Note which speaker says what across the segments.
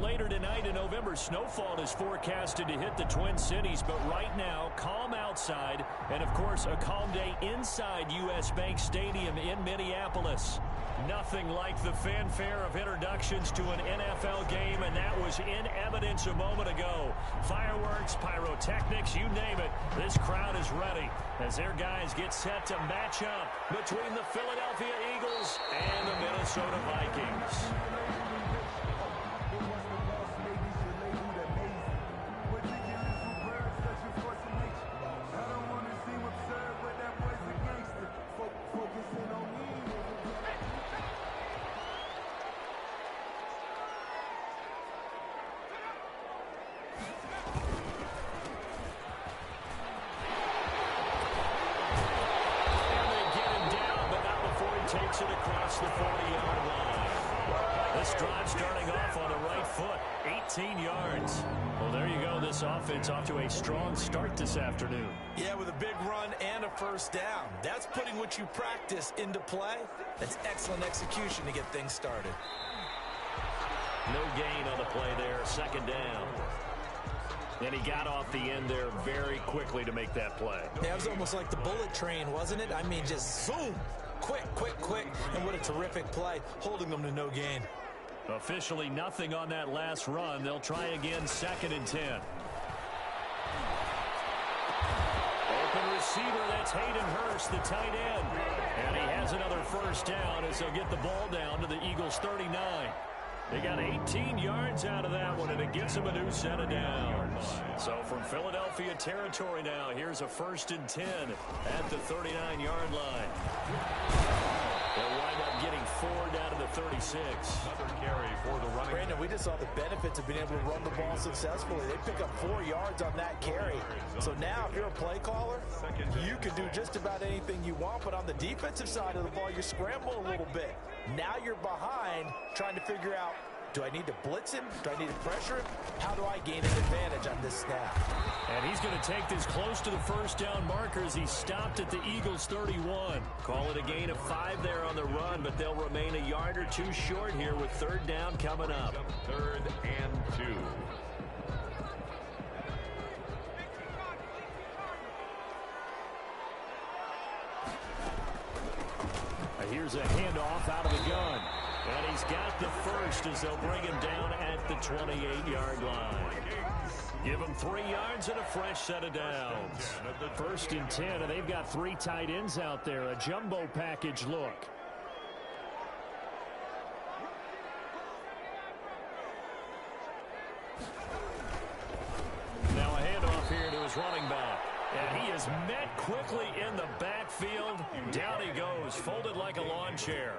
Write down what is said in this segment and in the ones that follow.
Speaker 1: later tonight in November, snowfall is forecasted to hit the Twin Cities, but right now, calm outside, and of course, a calm day inside U.S. Bank Stadium in Minneapolis. Nothing like the fanfare of introductions to an NFL game, and that was in evidence a moment ago. Fireworks, pyrotechnics, you name it. This crowd is ready as their guys get set to match up between the Philadelphia Eagles and the Minnesota Vikings. Takes it across the 40-yard line. This drive starting off on the right foot, 18 yards. Well, there you go. This offense off to a strong start this afternoon.
Speaker 2: Yeah, with a big run and a first down. That's putting what you practice into play. That's excellent execution to get things started.
Speaker 1: No gain on the play there, second down. And he got off the end there very quickly to make that play.
Speaker 2: Yeah, it was almost like the bullet train, wasn't it? I mean, just zoom. Quick, quick, quick, and what a terrific play, holding them to no gain.
Speaker 1: Officially nothing on that last run. They'll try again, 2nd and 10. Open receiver, that's Hayden Hurst, the tight end. And he has another first down as they'll get the ball down to the Eagles' 39. They got 18 yards out of that one, and it gets them a new set of downs. So from Philadelphia territory now, here's a 1st and 10 at the 39-yard line. They'll wind up getting 4 down to the 36.
Speaker 3: Another carry for the running.
Speaker 2: Brandon, we just saw the benefits of being able to run the ball successfully. They pick up 4 yards on that carry. So now, if you're a play caller, you can do just about anything you want. But on the defensive side of the ball, you scramble a little bit. Now you're behind, trying to figure out, do I need to blitz him? Do I need to pressure him? How do I gain an advantage on this snap?
Speaker 1: And he's going to take this close to the first down marker as he stopped at the Eagles' 31. Call it a gain of 5 there on the run, but they'll remain a yard or two short here with 3rd down coming up.
Speaker 3: 3rd and 2.
Speaker 1: Here's a handoff out of the gun. And he's got the first as they'll bring him down at the 28-yard line. Give him 3 yards and a fresh set of downs. 1st and 10, and they've got 3 tight ends out there. A jumbo package look. Now a handoff here to his running back. And he is met quickly in the backfield. Down he goes, folded like a lawn chair.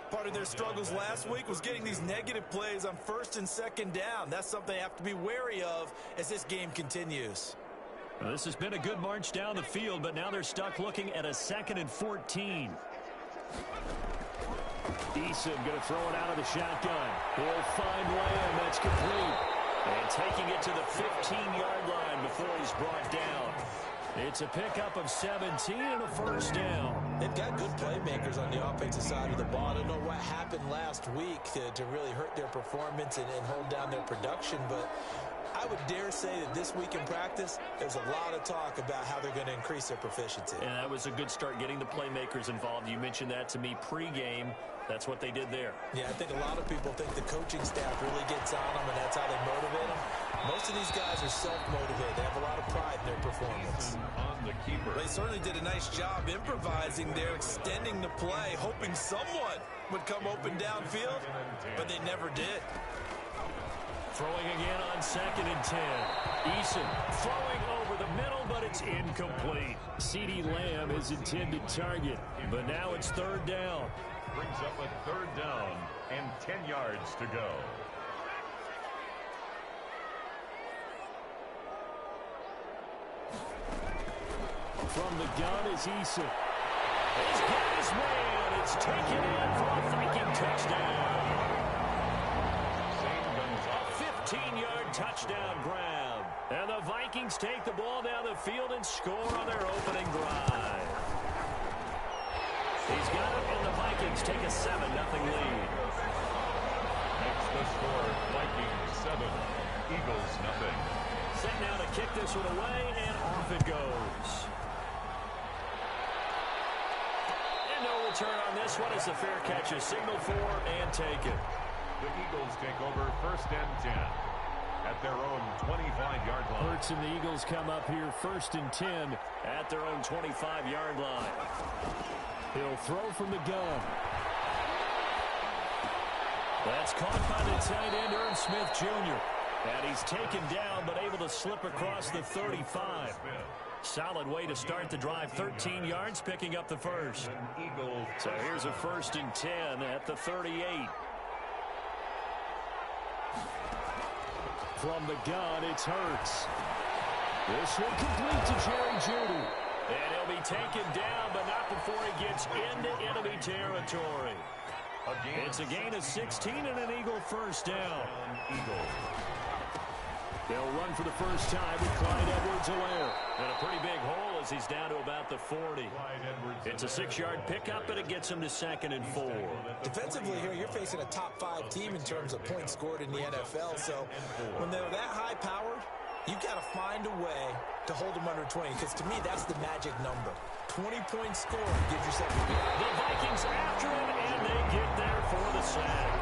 Speaker 2: Part of their struggles last week was getting these negative plays on 1st and 2nd down. That's something they have to be wary of as this game continues.
Speaker 1: Well, this has been a good march down the field, but now they're stuck looking at a 2nd and 14. Eason going to throw it out of the shotgun. He'll find Lamb. That's complete. And taking it to the 15-yard line before he's brought down. It's a pickup of 17 and a first down.
Speaker 2: They've got good playmakers on the offensive side of the ball. I don't know what happened last week to really hurt their performance and hold down their production, but I would dare say that this week in practice, there's a lot of talk about how they're going to increase their proficiency.
Speaker 1: And that was a good start getting the playmakers involved. You mentioned that to me pregame. That's what they did there.
Speaker 2: Yeah, I think a lot of people think the coaching staff really gets on them, and that's how they motivate them. Most of these guys are self-motivated. They have a lot of pride in their performance.
Speaker 3: On the keeper.
Speaker 2: They certainly did a nice job improvising there, extending the play, hoping someone would come open downfield, but they never did.
Speaker 1: Throwing again on 2nd and 10. Eason throwing over the middle, but it's incomplete. CeeDee Lamb is intended target, but now it's 3rd down.
Speaker 3: Brings up a 3rd down and 10 yards to go.
Speaker 1: From the gun is Eason. He's got his man. It's taken in for a Viking touchdown. A 15-yard touchdown grab. And the Vikings take the ball down the field and score on their opening drive. He's got it, and the Vikings take a 7-0 lead.
Speaker 3: Next The score, Vikings 7, Eagles nothing.
Speaker 1: Set now to kick this one away, and off it goes. And no return on this one as the fair catch is signaled for and taken.
Speaker 3: The Eagles take over 1st and 10 at their own 25-yard line.
Speaker 1: Hurts and the Eagles come up here 1st and 10 at their own 25-yard line. He'll throw from the gun. That's caught by the tight end, Irv Smith Jr. And he's taken down, but able to slip across the 35. Solid way to start the drive. 13 yards, picking up the first. So here's a 1st and 10 at the 38. From the gun, it's Hurts. This will complete to Jerry Jeudy. And he'll be taken down, but not before he gets into enemy territory. It's a gain of 16 and an Eagle first down. They'll run for the first time with Clyde Edwards-Helaire. And a pretty big hole as he's down to about the 40. It's a 6-yard pickup, and it gets him to 2nd and 4.
Speaker 2: Defensively here, you're facing a top 5 team in terms of points scored in the NFL. So when they're that high-powered, you've got to find a way to hold them under 20. Because to me, that's the magic number. 20-point score gives yourself a good.
Speaker 1: The Vikings after him, and they get there for the sack.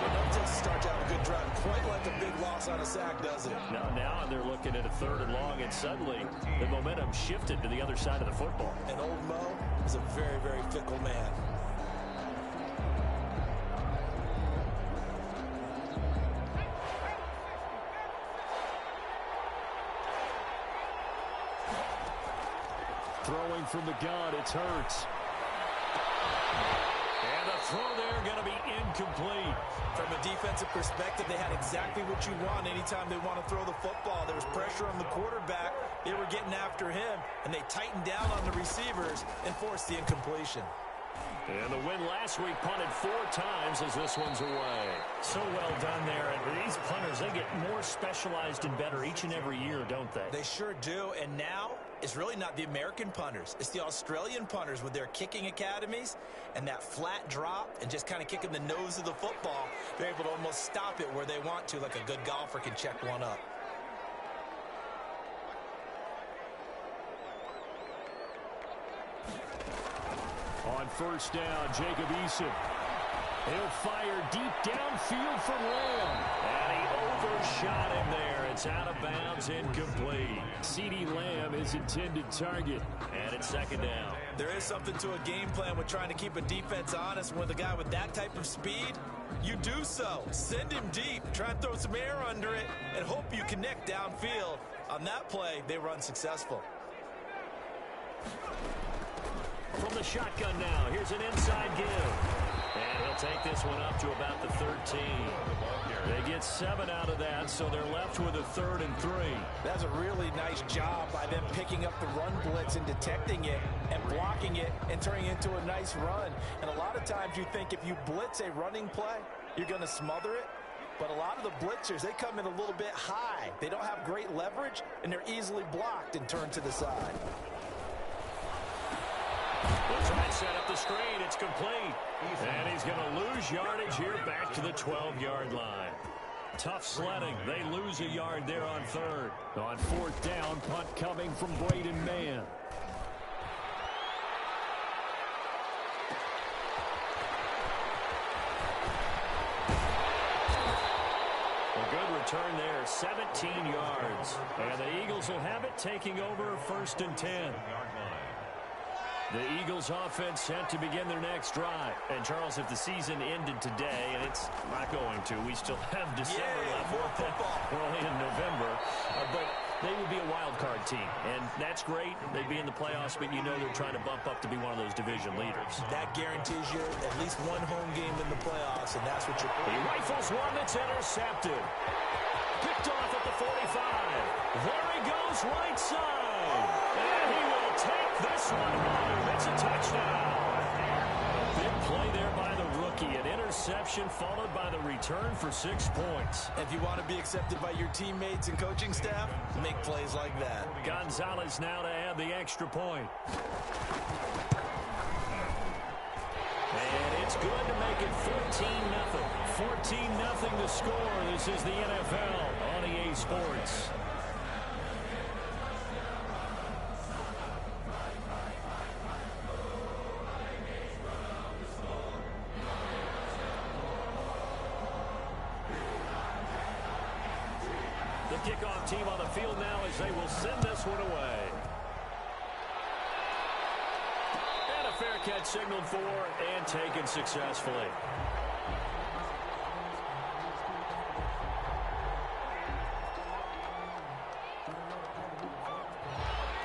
Speaker 2: That doesn't start to have a good drive. Quite like a big loss on a sack, does it?
Speaker 1: Now they're looking at a 3rd and long, and suddenly the momentum shifted to the other side of the football.
Speaker 2: And old Mo is a very, very fickle man.
Speaker 1: Throwing from the gun, it's Hurts. And the throw there going to be incomplete.
Speaker 2: From a defensive perspective, they had exactly what you want anytime they want to throw the football. There was pressure on the quarterback. They were getting after him, and they tightened down on the receivers and forced the incompletion.
Speaker 1: And the win last week, punted 4 times as this one's away. So well done there. And these punters, they get more specialized and better each and every year, don't they?
Speaker 2: They sure do. And now it's really not the American punters. It's the Australian punters with their kicking academies and that flat drop and just kind of kicking the nose of the football. They're able to almost stop it where they want to, like a good golfer can check one up.
Speaker 1: On 1st down, Jacob Eason. He'll fire deep downfield for Lamb. And he overshot him there. It's out of bounds, incomplete. CeeDee Lamb, his intended target. And it's 2nd down.
Speaker 2: There is something to a game plan with trying to keep a defense honest. And with a guy with that type of speed, you do so. Send him deep. Try and throw some air under it and hope you connect downfield. On that play, they were unsuccessful.
Speaker 1: From the shotgun now, here's an inside give. And he'll take this one up to about the 13. They get 7 out of that, so they're left with a 3rd and 3.
Speaker 2: That's a really nice job by them picking up the run blitz and detecting it and blocking it and turning it into a nice run. And a lot of times you think if you blitz a running play, you're going to smother it. But a lot of the blitzers, they come in a little bit high. They don't have great leverage, and they're easily blocked and turned to the side.
Speaker 1: They'll try and set up the screen. It's complete. And he's going to lose yardage here back to the 12-yard line. Tough sledding. They lose a yard there on 3rd. On 4th down, punt coming from Braden Mann. A good return there, 17 yards. And the Eagles will have it, taking over 1st and 10. The Eagles offense set to begin their next drive. And, Charles, if the season ended today, and it's not going to, we still have December left.
Speaker 2: More football.
Speaker 1: We're only in November. But they would be a wild card team. And that's great. They'd be in the playoffs, but you know they're trying to bump up to be one of those division leaders.
Speaker 2: That guarantees you at least one home game in the playoffs, and that's what you're...
Speaker 1: He rifles one that's intercepted. Picked off at the 45. There he goes, right side. And he will take this one home. It's a touchdown. Big play there by the rookie. An interception followed by the return for 6 points.
Speaker 2: If you want to be accepted by your teammates and coaching staff, make plays like that.
Speaker 1: Gonzalez now to add the extra point. And it's good to make it 14-0. 14-0 to score. This is the NFL on EA Sports. The kickoff team on the field now as they will send this one away. And a fair catch signaled for and taken successfully.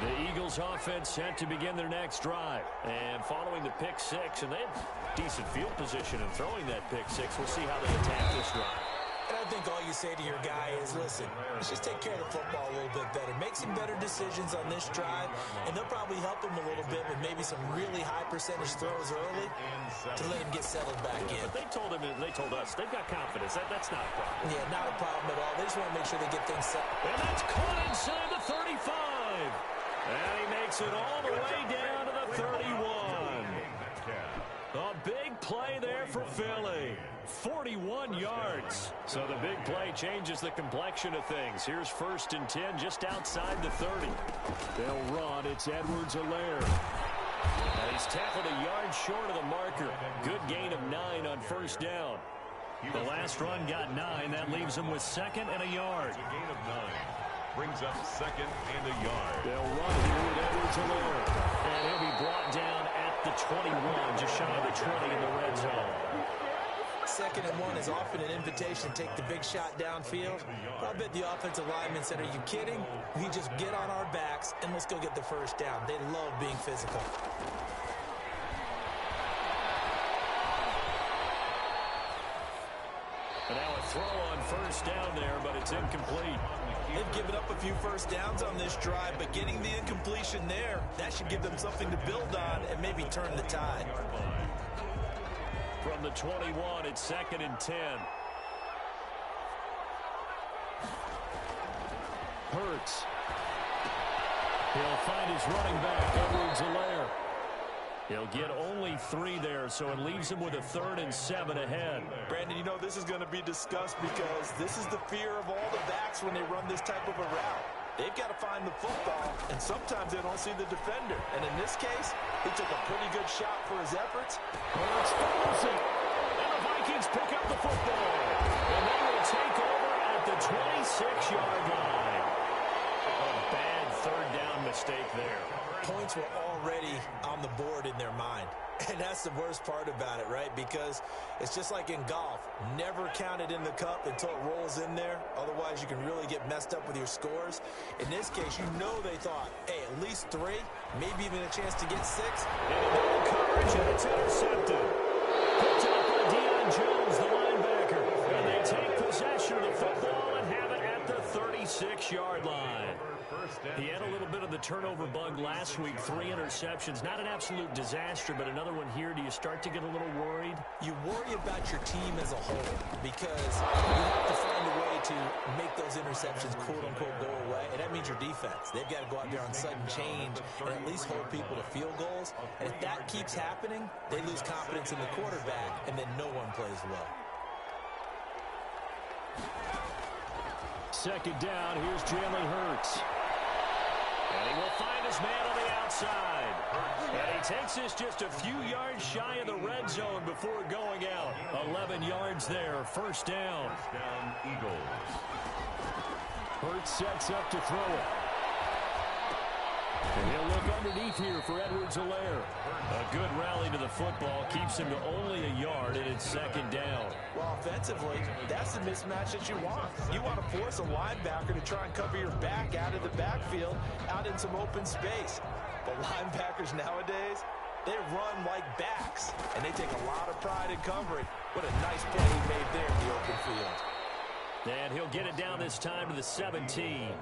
Speaker 1: The Eagles offense set to begin their next drive. And following the pick six, and they have decent field position in throwing that pick six. We'll see how they attack this drive.
Speaker 2: And I think all you say to your guy is, listen, let's just take care of the football a little bit better. Make some better decisions on this drive, and they'll probably help him a little bit with maybe some really high percentage throws early to let him get settled back in.
Speaker 1: But they told us, they've got confidence. That's not a problem.
Speaker 2: Yeah, not a problem at all. They just want to make sure they get things set.
Speaker 1: And that's caught inside the 35. And he makes it all the way down to the 31. A big play there for Philly. 41 yards. So the big play changes the complexion of things. Here's 1st and 10 just outside the 30. They'll run. It's Edwards-Helaire. And he's tackled a yard short of the marker. Good gain of 9 on 1st down. The last run got 9. That leaves him with 2nd and a yard.
Speaker 3: A gain of 9. Brings up 2nd and a yard.
Speaker 1: They'll run here with Edwards-Helaire. And he'll be brought down at the 21, just shy of the 20 in the red zone.
Speaker 2: 2nd and 1 is often an invitation to take the big shot downfield. I bet the offensive lineman said, are you kidding? We just get on our backs and let's go get the 1st down. They love being physical.
Speaker 1: And now a throw on 1st down there, but it's incomplete.
Speaker 2: They've given up a few 1st downs on this drive, but getting the incompletion there, that should give them something to build on and maybe turn the tide.
Speaker 1: From the 21, it's 2nd and 10. Hurts. He'll find his running back, Edwards-Helaire. He'll get only 3 there, so it leaves him with a 3rd and 7 ahead.
Speaker 2: Brandon, you know this is going to be discussed because this is the fear of all the backs when they run this type of a route. They've got to find the football, and sometimes they don't see the defender. And in this case, he took a pretty good shot for his efforts.
Speaker 1: Hurts fumbles it, and the Vikings pick up the football. And they will take over at the 26-yard line. A bad 3rd down mistake there.
Speaker 2: Points were already on the board in their mind. And that's the worst part about it, right? Because it's just like in golf. Never count it in the cup until it rolls in there. Otherwise, you can really get messed up with your scores. In this case, you know they thought, hey, at least 3, maybe even a chance to get 6.
Speaker 1: And double coverage, and it's intercepted. Picked up by Deion Jones, the linebacker. And they take possession of the football and have it at the 36-yard line. He had a little bit of the turnover bug last week, 3 interceptions. Not an absolute disaster, but another one here. Do you start to get a little worried?
Speaker 2: You worry about your team as a whole because you have to find a way to make those interceptions, quote-unquote, go away, and that means your defense. They've got to go out there on sudden change and at least hold people to field goals. And if that keeps happening, they lose confidence in the quarterback, and then no one plays well.
Speaker 1: 2nd down, here's Jalen Hurts. And he will find his man on the outside. And he takes this just a few yards shy of the red zone before going out. 11 yards there, 1st down.
Speaker 3: First down, Eagles.
Speaker 1: Hurts sets up to throw it. And he'll look underneath here for Edwards-Helaire. A good rally to the football keeps him to only a yard, and it's 2nd down.
Speaker 2: Well, offensively, that's the mismatch that you want. You want to force a linebacker to try and cover your back out of the backfield, out in some open space. But linebackers nowadays, they run like backs, and they take a lot of pride in covering. What a nice play he made there in the open field.
Speaker 1: And he'll get it down this time to the 17.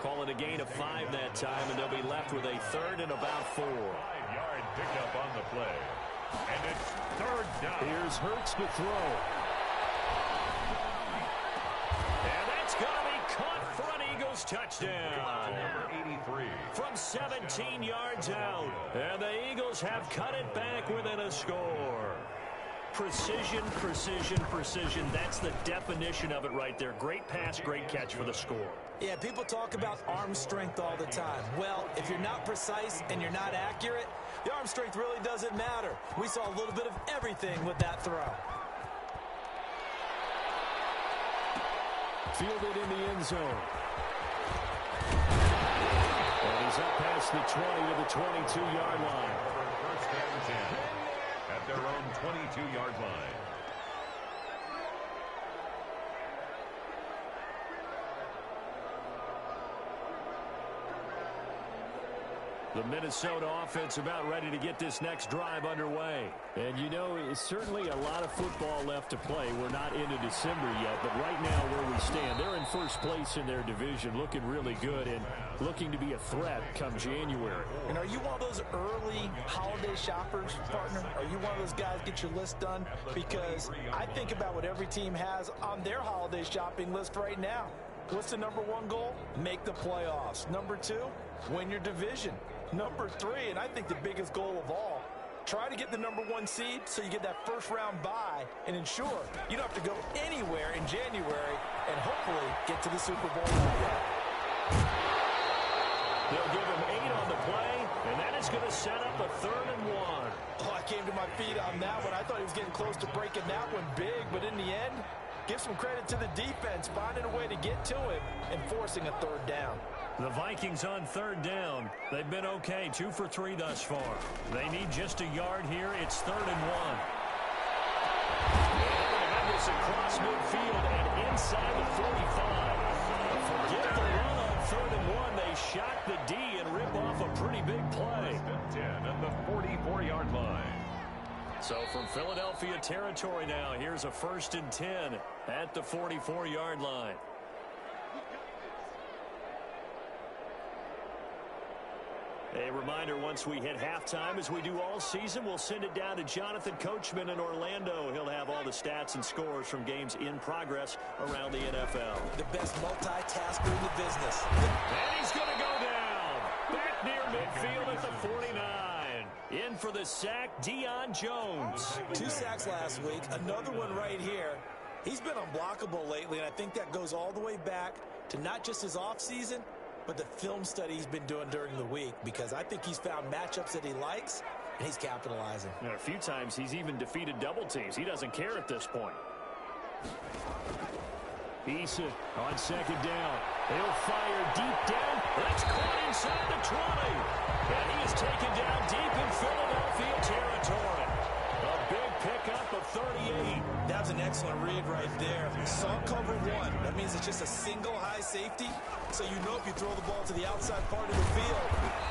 Speaker 1: Call it a gain of 5 that time, and they'll be left with a 3rd and about 4.
Speaker 3: 5-yard pickup on the play. And it's 3rd down.
Speaker 1: Here's Hurts to throw. And that's going to be caught front. He goes Eagles touchdown.
Speaker 3: Number 83.
Speaker 1: From 17 yards out. And the Eagles have cut it back within a score. Precision, precision, precision. That's the definition of it right there. Great pass, great catch for the score.
Speaker 2: Yeah, people talk about arm strength all the time. Well, if you're not precise and you're not accurate, the arm strength really doesn't matter. We saw a little bit of everything with that throw.
Speaker 1: Fielded in the end zone. And he's up past the 20 to the 22-yard line.
Speaker 3: First and 10 at their own 22-yard line.
Speaker 1: The Minnesota offense about ready to get this next drive underway. And, you know, it's certainly a lot of football left to play. We're not into December yet, but right now where we stand, they're in first place in their division, looking really good and looking to be a threat come January.
Speaker 2: And are you one of those early holiday shoppers, partner? Are you one of those guys get your list done? Because I think about what every team has on their holiday shopping list right now. What's the number one goal? Make the playoffs. Number two, win your division. Number three, and I think the biggest goal of all, try to get the number one seed so you get that first round bye and ensure you don't have to go anywhere in January and hopefully get to the Super Bowl that way.
Speaker 1: They'll give him 8 on the play, and that is going to set up a 3rd and 1.
Speaker 2: Oh, I came to my feet on that one. I thought he was getting close to breaking that one big, but in the end, give some credit to the defense, finding a way to get to him and forcing a 3rd down.
Speaker 1: The Vikings on 3rd down. They've been okay, 2 for 3 thus far. They need just a yard here. It's 3rd and 1. They're going to have this across midfield and inside the 45. Forget the run on 3rd and 1. They shock the D and rip off a pretty big play.
Speaker 3: 10 at the 44-yard line.
Speaker 1: So from Philadelphia territory now, here's a 1st and 10 at the 44-yard line. A reminder, once we hit halftime, as we do all season, we'll send it down to Jonathan Coachman in Orlando. He'll have all the stats and scores from games in progress around the NFL.
Speaker 2: The best multitasker in the business.
Speaker 1: And he's going to go down. Back near midfield at the 49. In for the sack, Deion Jones.
Speaker 2: 2 sacks last week, another one right here. He's been unblockable lately, and I think that goes all the way back to not just his offseason, but the film study he's been doing during the week, because I think he's found matchups that he likes, and he's capitalizing.
Speaker 1: And a few times he's even defeated double teams. He doesn't care at this point. Issa on 2nd down. He'll fire deep down. That's caught inside the 20. And he is taken down deep in Philadelphia territory. A big pickup of 38.
Speaker 2: That's an excellent read right there. Saw cover 1. That means it's just a single high safety. So you know if you throw the ball to the outside part of the field,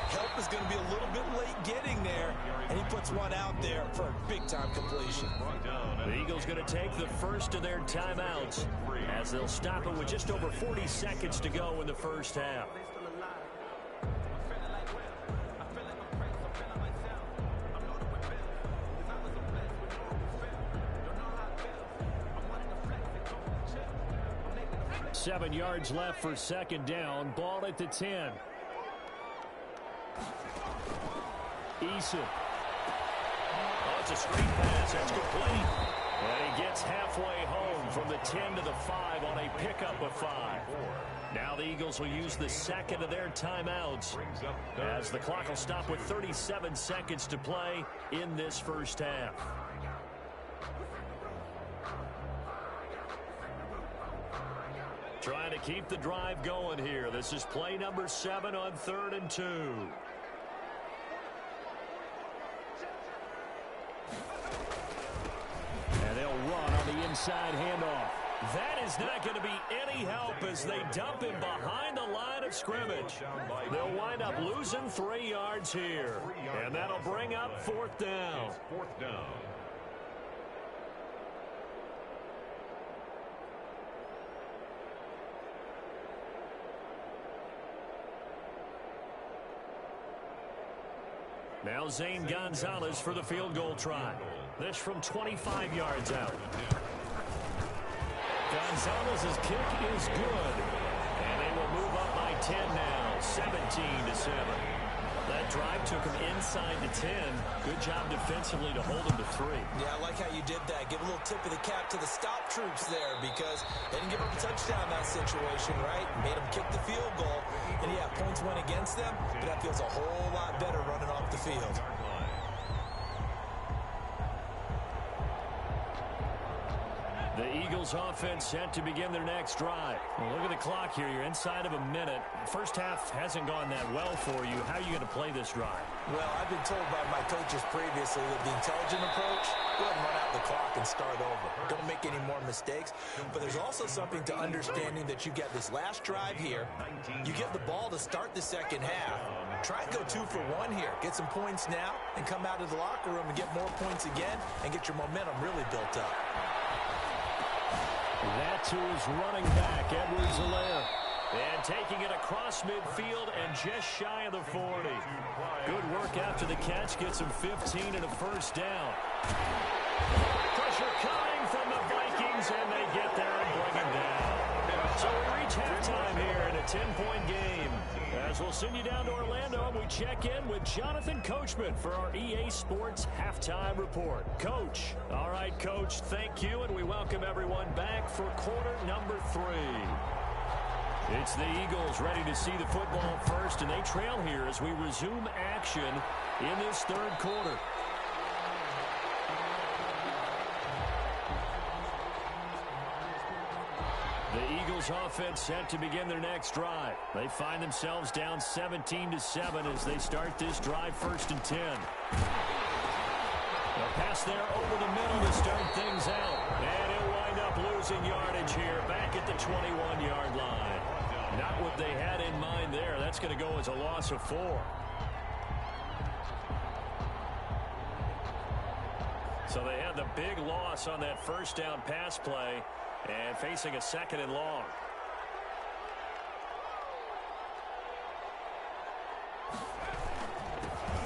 Speaker 2: help is going to be a little bit late getting there. And he puts one out there for a big-time completion.
Speaker 1: The Eagles going to take the first of their timeouts as they'll stop it with just over 40 seconds to go in the first half. Seven yards left for 2nd down. Ball at the 10. Issa. Oh, it's a straight pass. That's complete. And he gets halfway home from the 10 to the 5 on a pickup of 5. Now the Eagles will use the 2nd of their timeouts as the clock will stop with 37 seconds to play in this first half. Trying to keep the drive going here. This is play number 7 on 3rd and 2. And they'll run on the inside handoff. That is not going to be any help as they dump him behind the line of scrimmage. They'll wind up losing 3 yards here. And that'll bring up 4th down.
Speaker 3: 4th down.
Speaker 1: Now Zane Gonzalez for the field goal try. This from 25 yards out. Gonzalez's kick is good. And they will move up by 17-7. That drive took him inside the 10. Good job defensively to hold him to 3.
Speaker 2: Yeah, I like how you did that. Give a little tip of the cap to the stop troops there because they didn't give up a touchdown in that situation, right? Made them kick the field goal. And, yeah, points went against them, but that feels a whole lot better running off the field.
Speaker 1: The Eagles offense set to begin their next drive. Well, look at the clock here. You're inside of a minute. First half hasn't gone that well for you. How are you going to play this drive?
Speaker 2: Well, I've been told by my coaches previously that the intelligent approach, go ahead and run out the clock and start over. Don't make any more mistakes. But there's also something to understanding that you get this last drive here. You get the ball to start the second half. Try and go 2 for 1 here. Get some points now and come out of the locker room and get more points again and get your momentum really built up.
Speaker 1: That's who is running back, Edwards-Helaire. And taking it across midfield and just shy of the 40. Good work after the catch. Gets him 15 and a first down. Pressure coming from the Vikings, and they get there and bring him down. So we reach halftime here in a 10-point game. As we'll send you down to Orlando, we check in with Jonathan Coachman for our EA Sports Halftime Report. Coach. All right, Coach, thank you, and we welcome everyone back for quarter number 3. It's the Eagles ready to see the football first, and they trail here as we resume action in this third quarter. The Eagles offense set to begin their next drive. They find themselves down 17-7 as they start this drive 1st and 10. A pass there over the middle to start things out. And he'll wind up losing yardage here back at the 21-yard line. Not what they had in mind there. That's going to go as a loss of 4. So they had the big loss on that first down pass play. And facing a 2nd and long.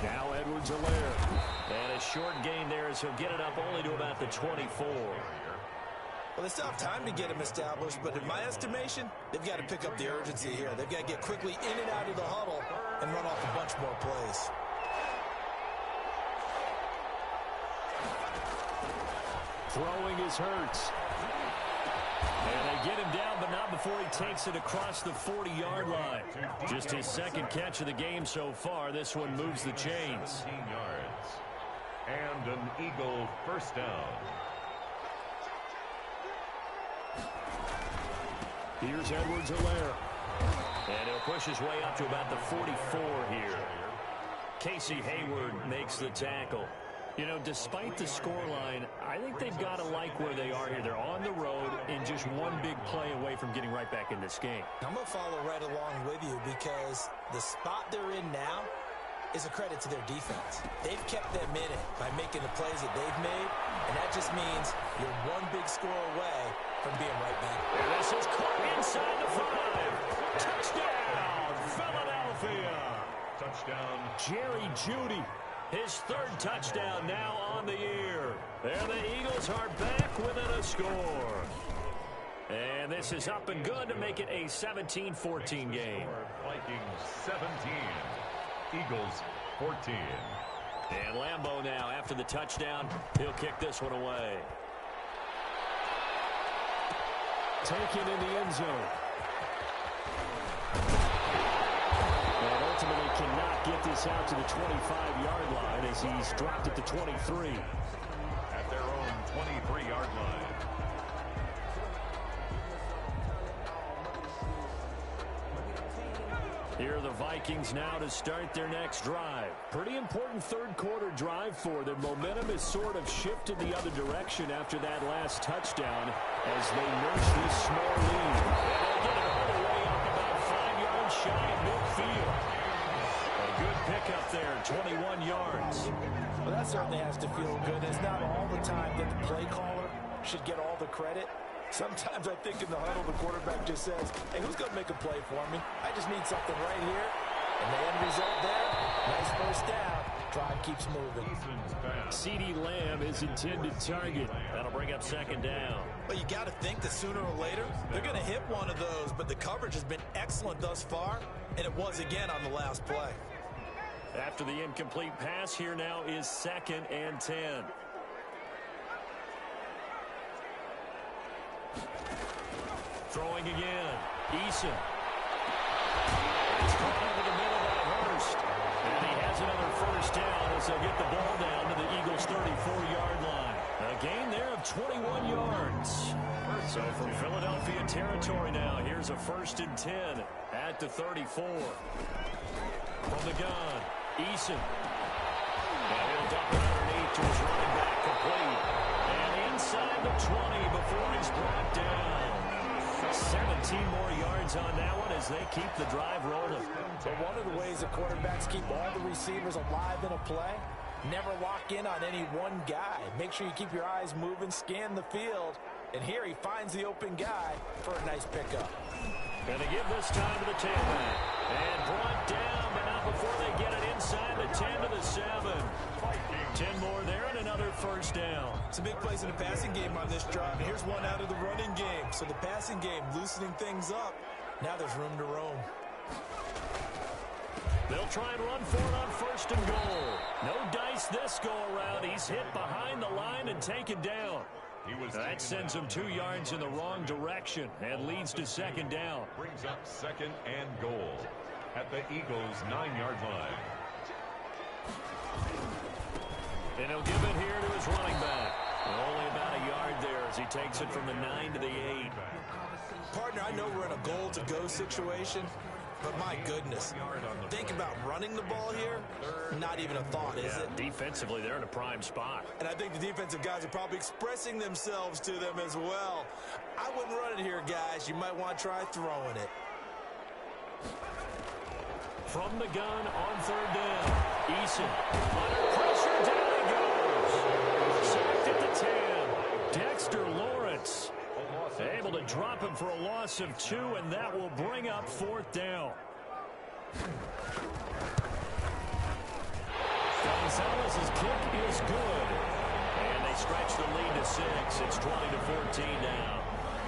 Speaker 1: Now Edwards-Helaire. And a short gain there as he'll get it up only to about the 24.
Speaker 2: Well, they still have time to get him established, but in my estimation, they've got to pick up the urgency here. They've got to get quickly in and out of the huddle and run off a bunch more plays.
Speaker 1: Throwing is Hurts. And they get him down, but not before he takes it across the 40-yard line. Just his 2nd catch of the game so far. This one moves the chains.
Speaker 3: 17 yards. And an Eagle first down.
Speaker 1: Here's Edwards-Helaire. And he'll push his way up to about the 44 here. Casey Hayward makes the tackle. You know, despite the scoreline, I think they've got to like where they are here. They're on the road and just one big play away from getting right back in this game.
Speaker 2: I'm going to follow right along with you because the spot they're in now is a credit to their defense. They've kept them in it by making the plays that they've made, and that just means you're one big score away from being right back.
Speaker 1: And this is caught inside the 5. Touchdown, Philadelphia.
Speaker 3: Touchdown.
Speaker 1: Jerry Jeudy. His 3rd touchdown now on the year. There the Eagles are back within a score. And this is up and good to make it a 17-14 game.
Speaker 3: Vikings 17. Eagles 14.
Speaker 1: And Lambeau now after the touchdown. He'll kick this one away. Taken in the end zone. And ultimately cannot get this out to the 25-yard line as he's dropped at the 23.
Speaker 3: At their own 23-yard line.
Speaker 1: Here are the Vikings now to start their next drive. Pretty important third quarter drive for them. Momentum has sort of shifted the other direction after that last touchdown as they nurse this small lead. And they get it all the way up about 5 yards shy of midfield. A good pickup there, 21 yards.
Speaker 2: Well, that certainly has to feel good. It's not all the time that the play caller should get all the credit. Sometimes I think in the huddle, the quarterback just says, hey, who's going to make a play for me? I just need something right here. And the end result there, nice first down. Drive keeps moving.
Speaker 1: CeeDee Lamb is intended target. That'll bring up second down.
Speaker 2: But you got to think that sooner or later, they're going to hit one of those. But the coverage has been excellent thus far, and it was again on the last play.
Speaker 1: After the incomplete pass, here now is 2nd and 10. Throwing again. Eason. It's caught into the middle by Hurst. And he has another first down as they'll get the ball down to the Eagles' 34-yard line. A gain there of 21 yards. So from Philadelphia territory now, here's a 1st and 10 at the 34. From the gun, Eason. And he'll dump it underneath to his running back, complete. And inside the 20 before he's brought down. 17 more yards on that one as they keep the drive rolling.
Speaker 2: But one of the ways that quarterbacks keep all the receivers alive in a play, never lock in on any one guy. Make sure you keep your eyes moving, scan the field. And here he finds the open guy for a nice pickup.
Speaker 1: Going to give this time to the tailback. And brought down, but not before they get it inside the 10 to the 7. 10 more there and another first down.
Speaker 2: Some big plays in the passing game on this drive. And here's one out of the running game. So the passing game loosening things up. Now there's room to roam.
Speaker 1: They'll try and run for it on 1st and goal. No dice this go around. He's hit behind the line and taken down. That sends him 2 yards in the wrong direction and leads to 2nd down.
Speaker 3: Brings up 2nd and goal at the Eagles' 9-yard line.
Speaker 1: And he'll give it here to his running back. Only about a yard there as he takes it from the 9 to the 8.
Speaker 2: Partner, I know we're in a goal-to-go situation, but my goodness, think about running the ball here. Not even a thought, is it?
Speaker 1: Defensively, they're in a prime spot.
Speaker 2: And I think the defensive guys are probably expressing themselves to them as well. I wouldn't run it here, guys. You might want to try throwing it.
Speaker 1: From the gun on 3rd down. Eason under pressure. Down he goes. Sacked at the 10. Dexter Lawrence able to drop him for a loss of 2, and that will bring up 4th down. Gonzalez's kick is good. And they stretch the lead to 6. It's 20-14 now.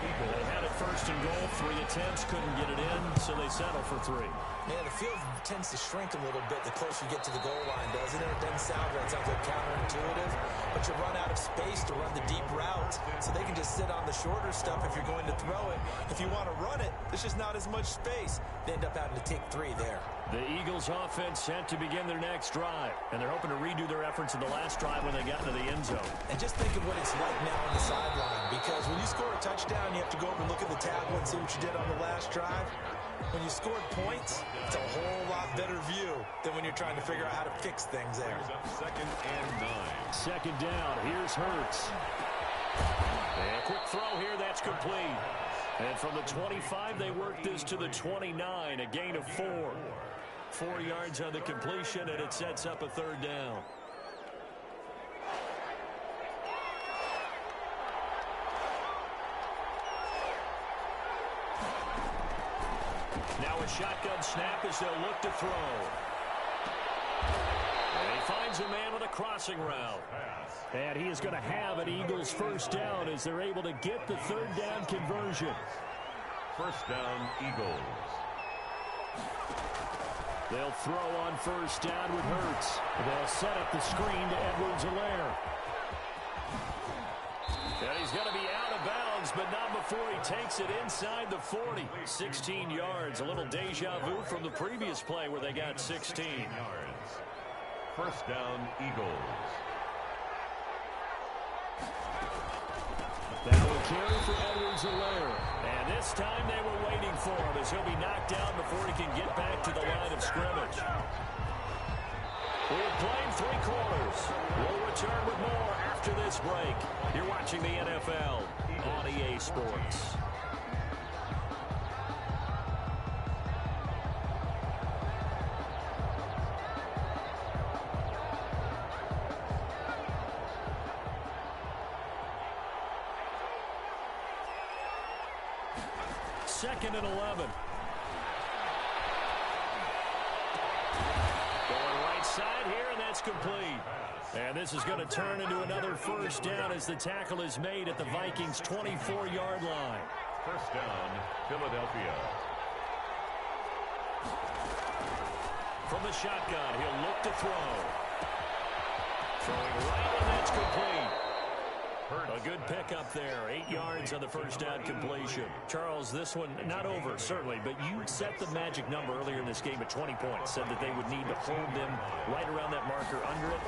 Speaker 1: They had it 1st and goal. 3 attempts, couldn't get it in, so they settle for 3.
Speaker 2: Man, the field tends to shrink a little bit the closer you get to the goal line, doesn't it? It doesn't sound right. It sounds like counterintuitive. But you run out of space to run the deep route, so they can just sit on the shorter stuff if you're going to throw it. If you want to run it, there's just not as much space. They end up having to take 3 there.
Speaker 1: The Eagles offense set to begin their next drive, and they're hoping to redo their efforts in the last drive when they got into the end zone.
Speaker 2: And just think of what it's like now on the sideline, because when you score a touchdown, you have to go up and look at the tablet and see what you did on the last drive. When you scored points, it's a whole lot better view than when you're trying to figure out how to fix things there.
Speaker 3: 2nd and 9.
Speaker 1: 2nd down. Here's Hurts. And a quick throw here. That's complete. And from the 25, they work this to the 29. A gain of 4. 4 yards on the completion, and it sets up a 3rd down. Now a shotgun snap as they'll look to throw. And he finds a man with a crossing route. And he is going to have an Eagles 1st down as they're able to get the 3rd down conversion.
Speaker 3: 1st down, Eagles.
Speaker 1: They'll throw on 1st down with Hurts. They'll set up the screen to Edwards-Helaire. And he's going to be out of bounds, but not before he takes it inside the 40. 16 yards, a little deja vu from the previous play where they got 16
Speaker 3: yards. 1st down, Eagles.
Speaker 1: That will carry for Edwards-Helaire. And this time they were waiting for him as he'll be knocked down before he can get back to the line of scrimmage. We've played 3 quarters. We'll return with more after this break. You're watching the NFL on EA Sports. Second and 11. Going right right side here, and that's complete. And this is going to turn into another first down as the tackle is made at the Vikings' 24-yard line.
Speaker 3: First down, Philadelphia.
Speaker 1: From the shotgun, he'll look to throw. Throwing right, and that's complete. A good pickup there. 8 yards on the first down completion. Charles, this one not over, certainly, but you set the magic number earlier in this game at 20 points. Said that they would need to hold them right around that marker under it.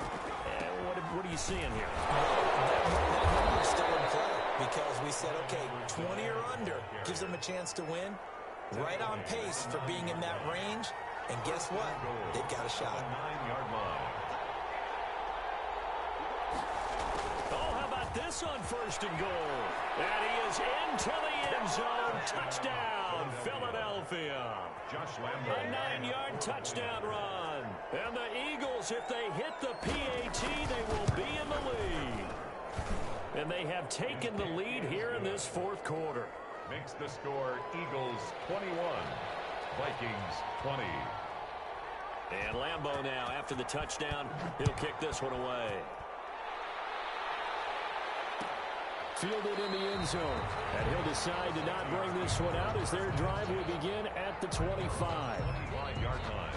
Speaker 1: What are you seeing here?
Speaker 2: That number is still in play because we said, okay, 20 or under gives them a chance to win. Right on pace for being in that range. And guess what? They've got a shot.
Speaker 3: 9-yard line.
Speaker 1: This on first and goal. And he is into the end zone. Touchdown, Philadelphia.
Speaker 3: Josh Lambo.
Speaker 1: A 9-yard touchdown run. And the Eagles, if they hit the PAT, they will be in the lead. And they have taken the lead here in this fourth quarter.
Speaker 3: Makes the score Eagles 21, Vikings 20.
Speaker 1: And Lambo now, after the touchdown, he'll kick this one away. Fielded in the end zone. And he'll decide to not bring this one out as their drive will begin at the 25.
Speaker 3: 25-yard line.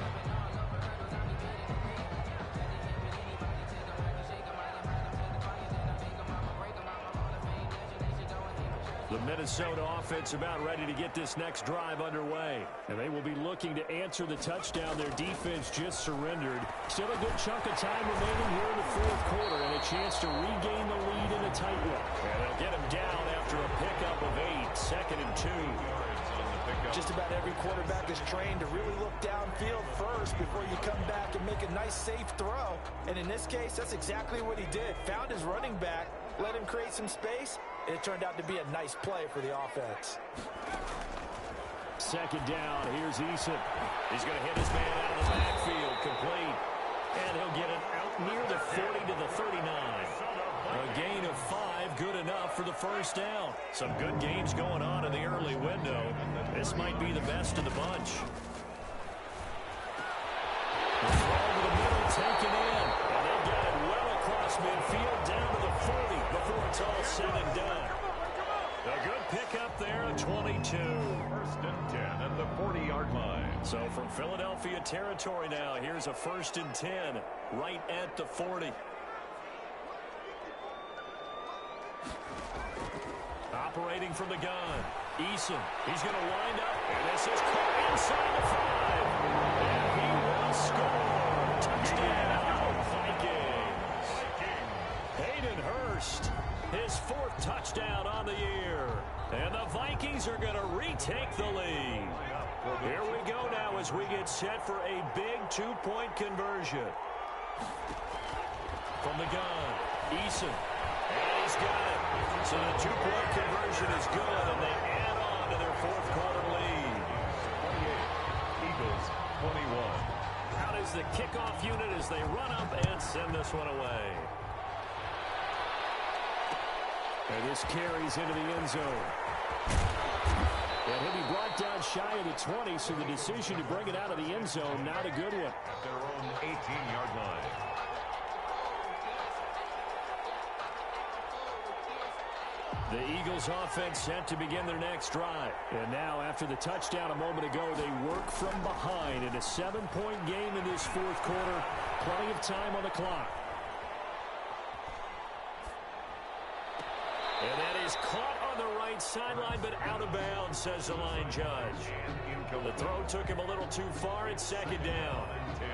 Speaker 1: The Minnesota offense about ready to get this next drive underway. And they will be looking to answer the touchdown their defense just surrendered. Still a good chunk of time remaining here in the fourth quarter and a chance to regain the lead in a tight one. And they'll get him down after a pickup of 8, 2nd and 2.
Speaker 2: Just about every quarterback is trained to really look downfield first before you come back and make a nice, safe throw. And in this case, that's exactly what he did. Found his running back, let him create some space, and it turned out to be a nice play for the offense.
Speaker 1: Second down, here's Eason. He's going to hit his man out of the backfield, complete. And he'll get it out near the 40 to the 39. A gain of 5, good enough for the first down. Some good games going on in the early window. This might be the best of the bunch. The throw to the middle, taken in. And they got it well across midfield, down to the 40 before it's all said and done. A good pickup there at 22.
Speaker 3: First and 10 at the 40-yard line.
Speaker 1: So from Philadelphia territory now, here's a 1st and 10 right at the 40. Operating from the gun. Eason, he's going to wind up, and this is caught inside the 5. And he will score. Touchdown, Vikings. Hayden Hurst, his 4th touchdown on the year. And the Vikings are going to retake the lead. Here we go now as we get set for a big 2-point conversion. From the gun, Eason. And he's got it. So the 2-point conversion is good, and they add on to their fourth quarter lead.
Speaker 3: 28, Eagles 21.
Speaker 1: Out is the kickoff unit as they run up and send this one away. And this carries into the end zone. And he'll be brought down shy of the 20, so the decision to bring it out of the end zone, not a good one.
Speaker 3: At their own 18-yard line.
Speaker 1: The Eagles offense set to begin their next drive. And now, after the touchdown a moment ago, they work from behind in a 7-point game in this fourth quarter. Plenty of time on the clock. And that is caught on the right sideline, but out of bounds, says the line judge. The throw took him a little too far. It's 2nd down.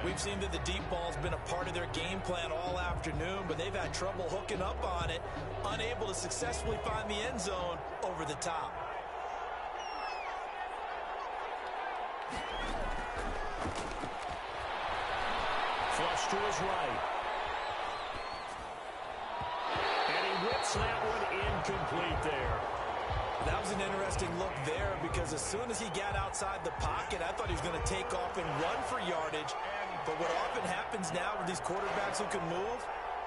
Speaker 2: We've seen that the deep ball's been a part of their game plan all afternoon, but they've had trouble hooking up on it, unable to successfully find the end zone over the top.
Speaker 1: Flush to his right. And he whips that one incomplete there.
Speaker 2: That was an interesting look there because as soon as he got outside the pocket, I thought he was going to take off and run for yardage. But what often happens now with these quarterbacks who can move,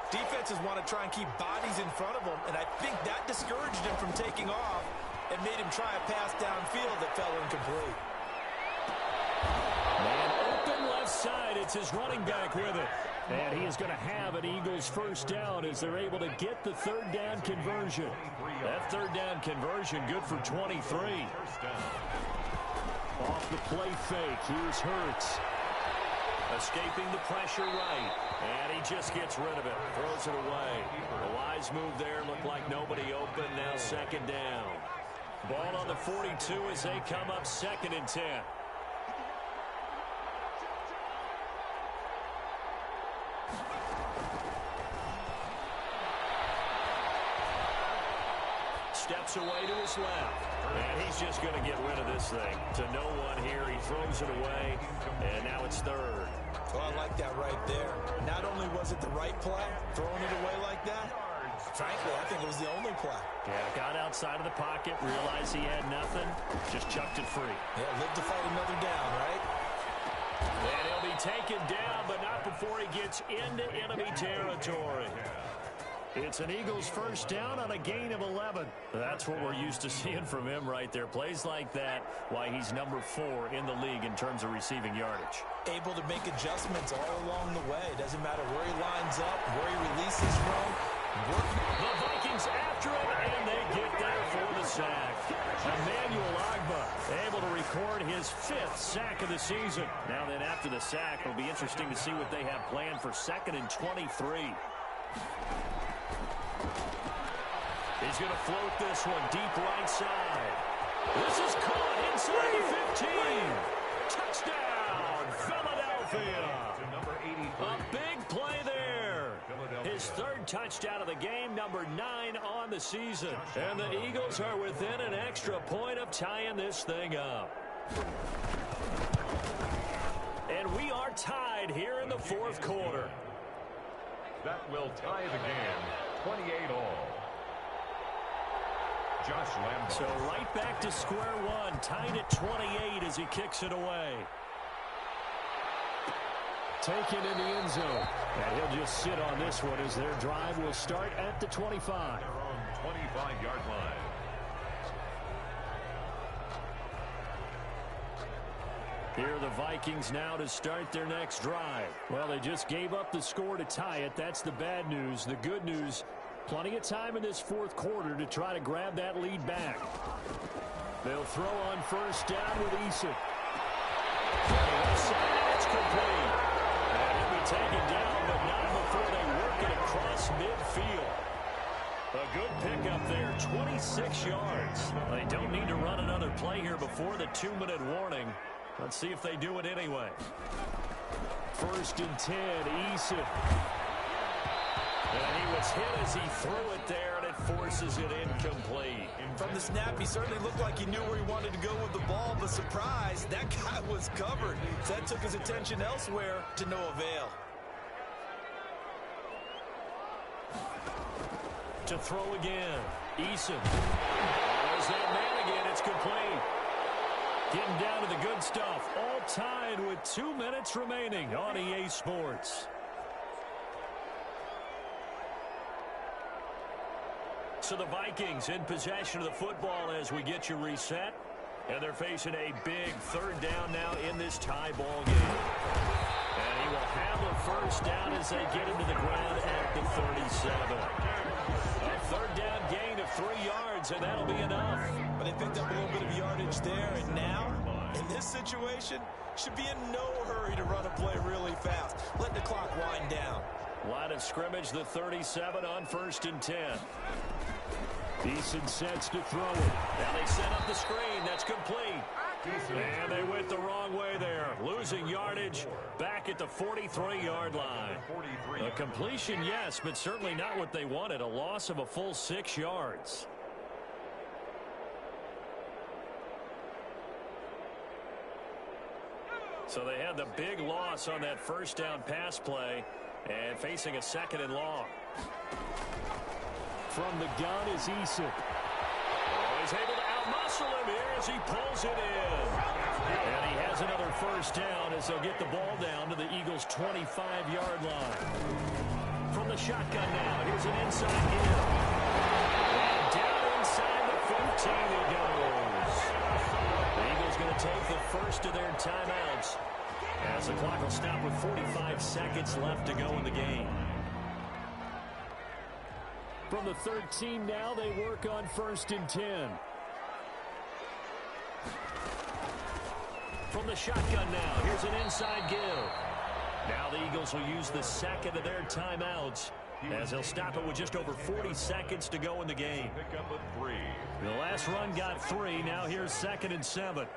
Speaker 2: defenses want to try and keep bodies in front of them, and I think that discouraged him from taking off and made him try a pass downfield that fell incomplete.
Speaker 1: Man open left side, It's his running back with it. And he is going to have an Eagles first down as they're able to get the third down conversion. That third down conversion good for 23. Off the play fake, here's Hurts. Escaping the pressure right. And he just gets rid of it. Throws it away. A wise move there. Looked like nobody open. Now second down. Ball on the 42 as they come up 2nd and 10. Steps away to his left. And he's just going to get rid of this thing. To no one here. He throws it away. And now it's third.
Speaker 2: Well, I like that right there. Not only was it the right play, throwing it away like that, frankly, I think it was the only play.
Speaker 1: Yeah, got outside of the pocket, realized he had nothing, just chucked it free.
Speaker 2: Yeah, live to fight another down, right?
Speaker 1: And he'll be taken down, but not before he gets into enemy territory. It's an Eagles first down on a gain of 11. That's what we're used to seeing from him right there. Plays like that, why he's number 4 in the league in terms of receiving yardage.
Speaker 2: Able to make adjustments all along the way. Doesn't matter where he lines up, where he releases from.
Speaker 1: The Vikings after him, and they get there for the sack. Emmanuel Ogbah able to record his 5th sack of the season. Now then, after the sack, it'll be interesting to see what they have planned for 2nd and 23. He's going to float this one deep right side. This is caught inside the 15. Touchdown, Philadelphia. A big play there. His 3rd touchdown of the game, number 9 on the season. And the Eagles are within an extra point of tying this thing up. And we are tied here in the 4th quarter.
Speaker 3: That will tie the game, 28 all. Josh Lambo.
Speaker 1: So right back to square one, tied at 28 as he kicks it away. Taken in the end zone. And he'll just sit on this one as their drive will start at the 25.
Speaker 3: Their own 25-yard line.
Speaker 1: Here are the Vikings now to start their next drive. Well, they just gave up the score to tie it. That's the bad news. The good news, plenty of time in this 4th quarter to try to grab that lead back. They'll throw on first down with Eason. It's complete. And he'll be taken down, but not before they work it across midfield. A good pickup there, 26 yards. They don't need to run another play here before the 2-minute warning. Let's see if they do it anyway. 1st and 10, Eason. And he was hit as he threw it there, and it forces it incomplete.
Speaker 2: From the snap, he certainly looked like he knew where he wanted to go with the ball, but surprise, that guy was covered. So that took his attention elsewhere to no avail.
Speaker 1: To throw again, Eason. There's that man again, it's complete. Getting down to the good stuff, all tied with 2 minutes remaining on EA Sports. So the Vikings in possession of the football as we get you reset. And they're facing a big 3rd down now in this tie ball game. And he will have a first down as they get into the ground at the 37. A 3rd down gain of 3 yards, and that'll be enough.
Speaker 2: But they picked up a little bit of yardage there, and now, in this situation, should be in no hurry to run a play really fast. Let the clock wind down.
Speaker 1: Line of scrimmage, the 37 on 1st and 10. Eason sets to throw it. Now they set up the screen. That's complete. And they went the wrong way there. Losing yardage back at the 43-yard line. A completion, yes, but certainly not what they wanted. A loss of a full 6 yards. So they had the big loss on that first down pass play and facing a 2nd and long. From the gun is Eason. Oh, he's able to outmuscle him here as he pulls it in. And he has another first down as they'll get the ball down to the Eagles' 25-yard line. From the shotgun now, here's an inside in. And down inside the 15 he goes. The Eagles going to take the first of their timeouts. As the clock will stop with 45 seconds left to go in the game. From the 13 now, they work on 1st and 10. From the shotgun now, here's an inside give. Now the Eagles will use the second of their timeouts as they'll stop it with just over 40 seconds to go in the game.
Speaker 3: Pick up a 3.
Speaker 1: The last run got 3. Now here's 2nd and 7.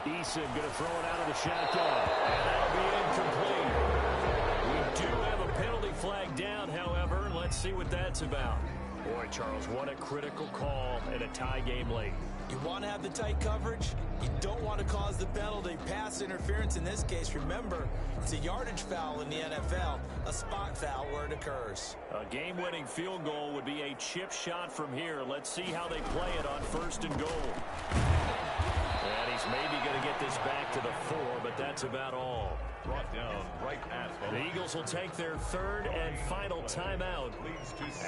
Speaker 1: Eason going to throw it out of the shotgun. And that'll be incomplete. We do have a penalty flag down, however. Let's see what that's about. Boy, Charles, what a critical call in a tie game late.
Speaker 2: You want to have the tight coverage. You don't want to cause the penalty. Pass interference in this case. Remember, it's a yardage foul in the NFL, a spot foul where it occurs.
Speaker 1: A game-winning field goal would be a chip shot from here. Let's see how they play it on 1st and goal. And he's maybe going to get this back to the 4, but that's about all.
Speaker 3: Brought down right at
Speaker 1: the Eagles will take their 3rd and final timeout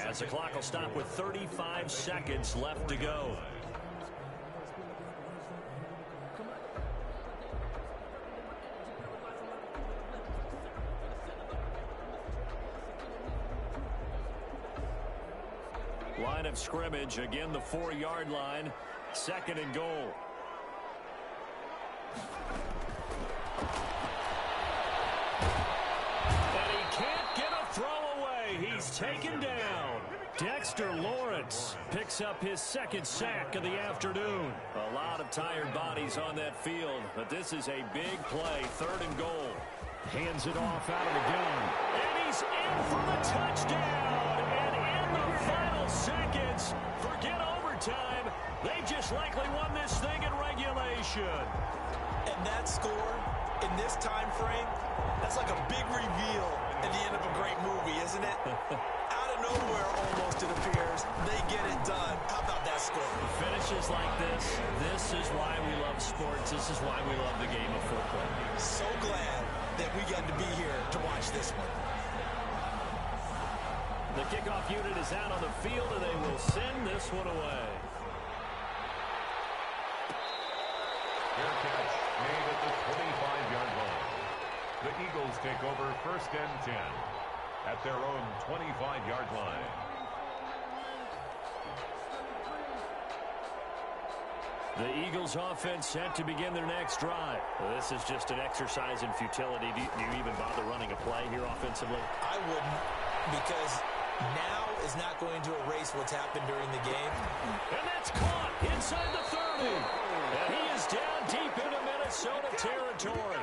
Speaker 1: as the clock will stop with 35 seconds left to go. Line of scrimmage, again the 4-yard line, 2nd and goal. And he can't get a throw away. He's taken down. Dexter Lawrence picks up his 2nd sack of the afternoon. A lot of tired bodies on that field, but this is a big play, 3rd and goal. Hands it off out of the gun. And he's in for the touchdown. And in the final seconds, forget overtime. They just likely won this thing in regulation.
Speaker 2: And that score in this time frame, that's like a big reveal at the end of a great movie, isn't it? Out of nowhere, almost, it appears, they get it done. How about that score?
Speaker 1: Finishes like this is why we love sports. This is why we love the game of football.
Speaker 2: So glad that we got to be here to watch this one.
Speaker 1: The kickoff unit is out on the field, and they will send this one away.
Speaker 3: Fair catch made at the 25-yard line. The Eagles take over 1st and 10 at their own 25-yard line.
Speaker 1: The Eagles offense set to begin their next drive. Well, this is just an exercise in futility. Do you even bother running a play here offensively?
Speaker 2: I wouldn't, because now is not going to erase what's happened during the game.
Speaker 1: And that's caught inside the 30. And he is down deep into Minnesota territory.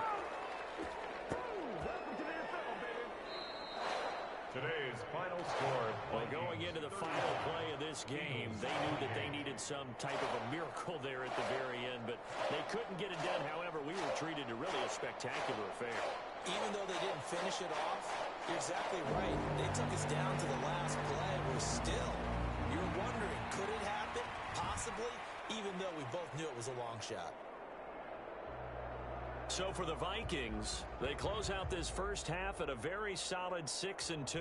Speaker 3: Today's final score.
Speaker 1: Well, going into the final play of this game, they knew that they needed some type of a miracle there at the very end, but they couldn't get it done. However, we were treated to really a spectacular affair.
Speaker 2: Even though they didn't finish it off, you're exactly right. They took us down to the last play. We're still, you're wondering, could it happen? Possibly, even though we both knew it was a long shot.
Speaker 1: So for the Vikings, they close out this first half at a very solid 6-2.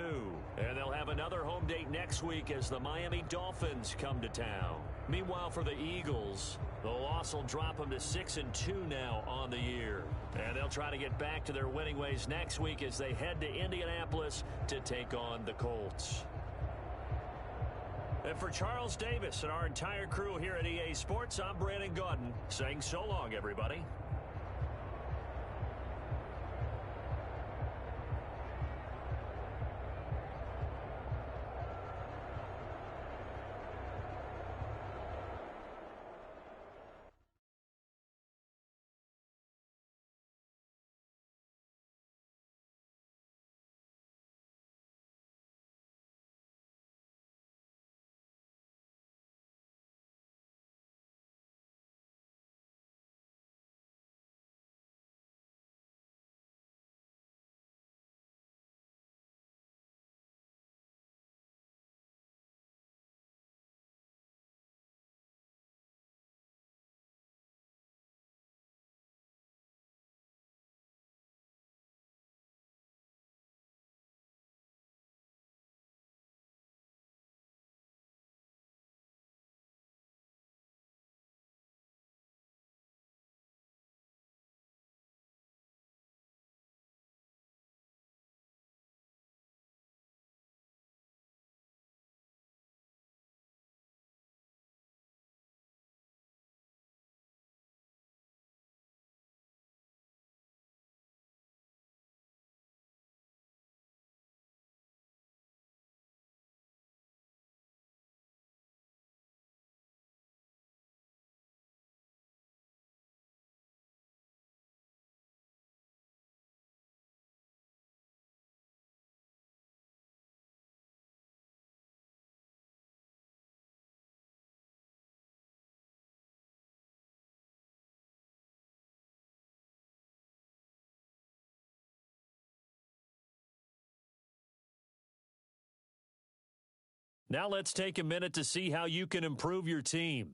Speaker 1: And they'll have another home date next week as the Miami Dolphins come to town. Meanwhile, for the Eagles, the loss will drop them to 6-2 now on the year. And they'll try to get back to their winning ways next week as they head to Indianapolis to take on the Colts. And for Charles Davis and our entire crew here at EA Sports, I'm Brandon Gaudin saying so long, everybody. Now let's take a minute to see how you can improve your team.